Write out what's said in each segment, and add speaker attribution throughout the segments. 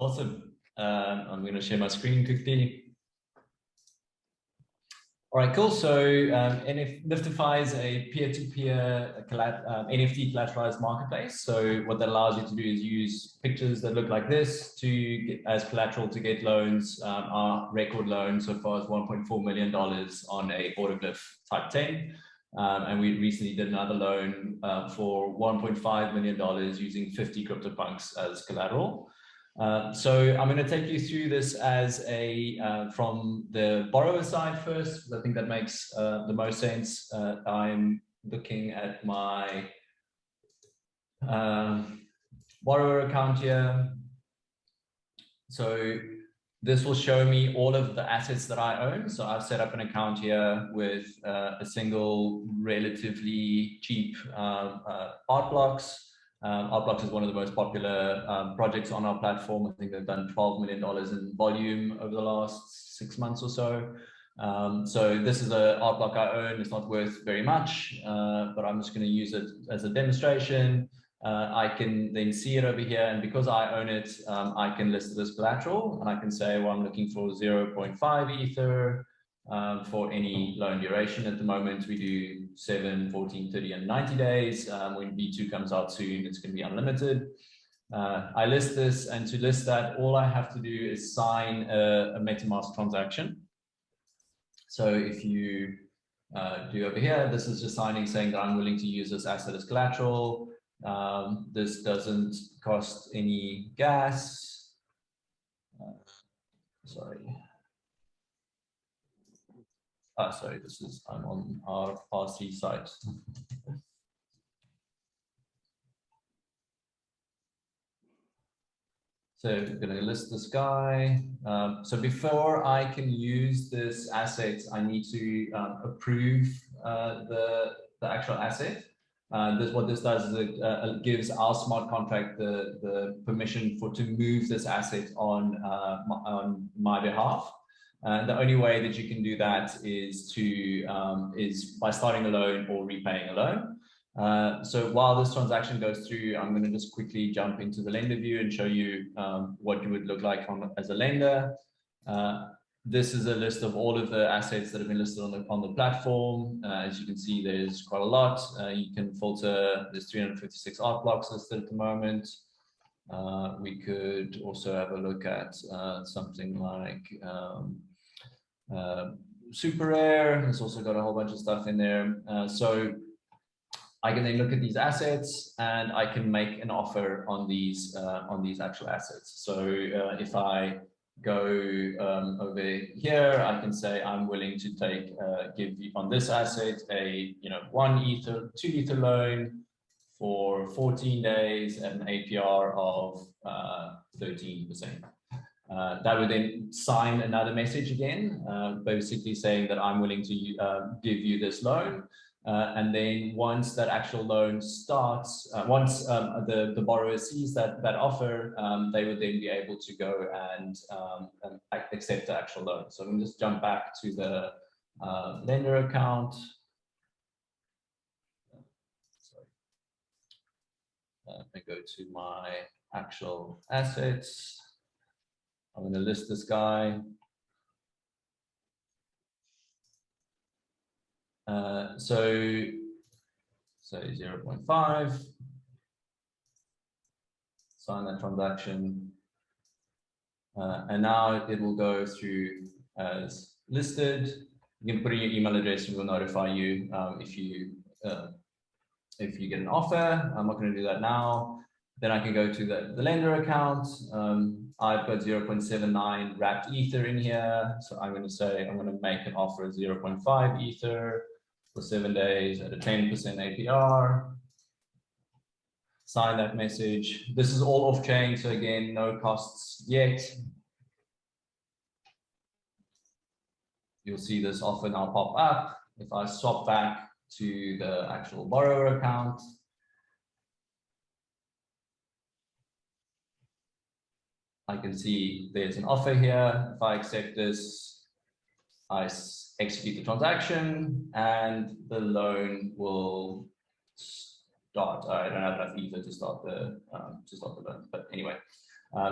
Speaker 1: Awesome. I'm going to share my screen quickly. All right, cool. So NFTfi is a peer-to-peer NFT collateralized marketplace. So what that allows you to do is use pictures that look like this as collateral to get loans. Our record loan so far is $1.4 million on a autoglyph type 10. And we recently did another loan for $1.5 million using 50 CryptoPunks as collateral. So I'm going to take you through this as from the borrower side first, because I think that makes the most sense. I'm looking at my borrower account here. So this will show me all of the assets that I own. So I've set up an account here with a single relatively cheap art blocks. Art blocks is one of the most popular projects on our platform. I think they've done $12 million in volume over the last 6 months or so. So this is an art block I own. It's not worth very much, but I'm just going to use it as a demonstration. I can then see it over here, and because I own it, I can list it as collateral, and I can say, well, I'm looking for 0.5 Ether for any loan duration. At the moment, we do 7, 14, 30, and 90 days. When V2 comes out soon, it's going to be unlimited. I list this, and to list that, all I have to do is sign a MetaMask transaction. So if you do over here, this is just signing saying that I'm willing to use this asset as collateral. This doesn't cost any gas. Sorry, I'm on our RC site. So I'm going to list this guy. So before I can use this asset, I need to approve the actual asset. What this does is it gives our smart contract the permission to move this asset on my behalf. The only way that you can do that is by starting a loan or repaying a loan. So while this transaction goes through, I'm going to just quickly jump into the lender view and show you what you would look like as a lender. This is a list of all of the assets that have been listed on the platform. As you can see, there's quite a lot. You can filter. There's 356 art blocks listed at the moment. We could also have a look at something like super rare. It's also got a whole bunch of stuff in there. So I can then look at these assets and I can make an offer on these actual assets. So if I go over here, I can say I'm willing to give you on this asset a 1 Ether, 2 Ether loan for 14 days at an APR of 13%. That would then sign another message again, basically saying that I'm willing to give you this loan. And then once that actual loan starts, once the borrower sees that offer, they would then be able to go and accept the actual loan. So I'm going to just jump back to the lender account. I go to my actual assets. I'm going to list this guy. So 0.5, sign that transaction, and now it will go through as listed. You can put in your email address and we'll notify you if you get an offer. I'm not going to do that now. Then I can go to the lender account. I've got 0.79 wrapped Ether in here. So I'm going to say I'm going to make an offer of 0.5 Ether for 7 days at a 10% APR. Sign that message. This is all off chain, so again, no costs yet. You'll see this offer now pop up. If I swap back to the actual borrower account, I can see there's an offer here. If I accept this, I execute the transaction and the loan will start. I don't have enough Ether to start the loan, but anyway,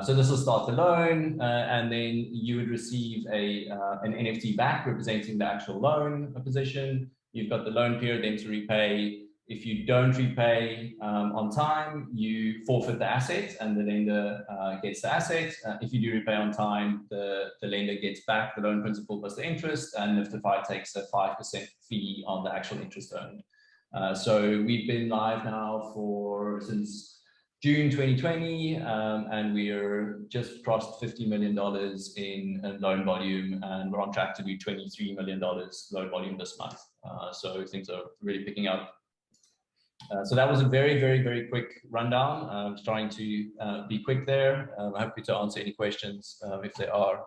Speaker 1: So this will start the loan, and then you would receive an NFT back representing the actual loan position. You've got the loan period then to repay. If you don't repay on time, you forfeit the asset and the lender gets the asset. If you do repay on time, the lender gets back the loan principal plus the interest, and NFTfi takes a 5% fee on the actual interest earned. So we've been live now since June 2020, and we're just crossed $50 million in loan volume, and we're on track to do $23 million loan volume this month. So things are really picking up. So that was a very, very, very quick rundown. I was trying to be quick there. I'm happy to answer any questions if there are.